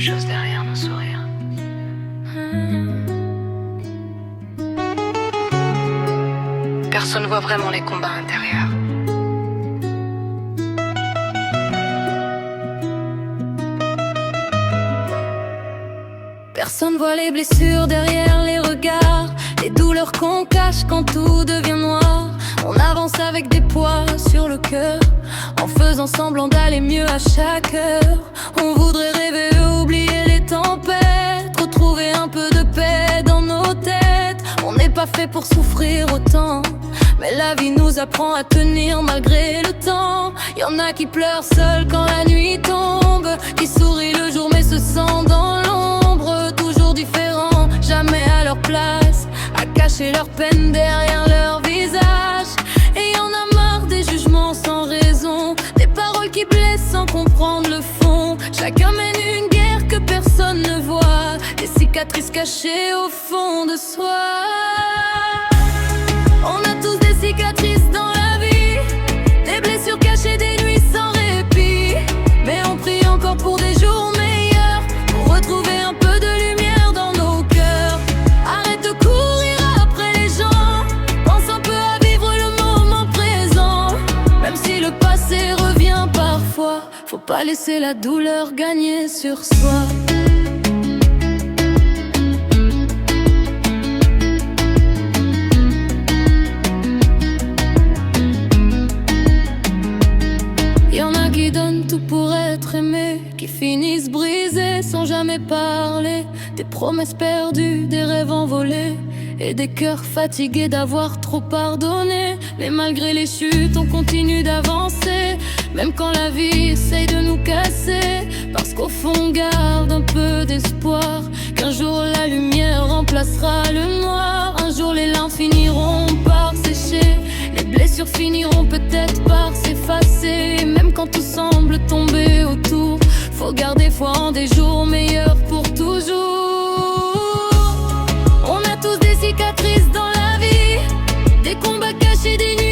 chose derrière nos sourires. Personne voit vraiment les combats intérieurs. Personne voit les blessures derrière les regards, les douleurs qu'on cache quand tout devient noir. On avance avec des poids sur le cœur, en faisant semblant d'aller mieux à chaque heure. On voudrait rêver, oublier les tempêtes, retrouver un peu de paix dans nos têtes. On n'est pas fait pour souffrir autant, mais la vie nous apprend à tenir malgré le temps. Y'en a qui pleurent seuls quand la nuit tombe, qui sourient le jour mais se sentent dans l'ombre. Toujours différents, jamais à leur place, à cacher leur peine derrière leur visage. Et y'en a marre des jugements sans raison, des paroles qui blessent sans comprendre le fond. Chacun mène une guerre que personne ne voit, des cicatrices cachées au fond de soi. On a tous des cicatrices dans la vie, des blessures cachées, des nuits sans répit. Mais on prie encore pour des jours meilleurs, pour retrouver un peu de lumière dans nos cœurs. Arrête de courir après les gens, pense un peu à vivre le moment présent. Même si le passé revient parfois, faut pas laisser la douleur gagner sur soi. Qui donnent tout pour être aimés, qui finissent brisés sans jamais parler. Des promesses perdues, des rêves envolés, et des cœurs fatigués d'avoir trop pardonné. Mais malgré les chutes, on continue d'avancer, même quand la vie essaye de nous casser. Parce qu'au fond on garde un peu d'espoir, qu'un jour la lumière remplacera le noir. Un jour les larmes finiront par sécher, les blessures finiront peut-être par s'effacer. Même quand tout semble tomber autour, faut garder foi en des jours meilleurs pour toujours. On a tous des cicatrices dans la vie, des combats cachés, des nuits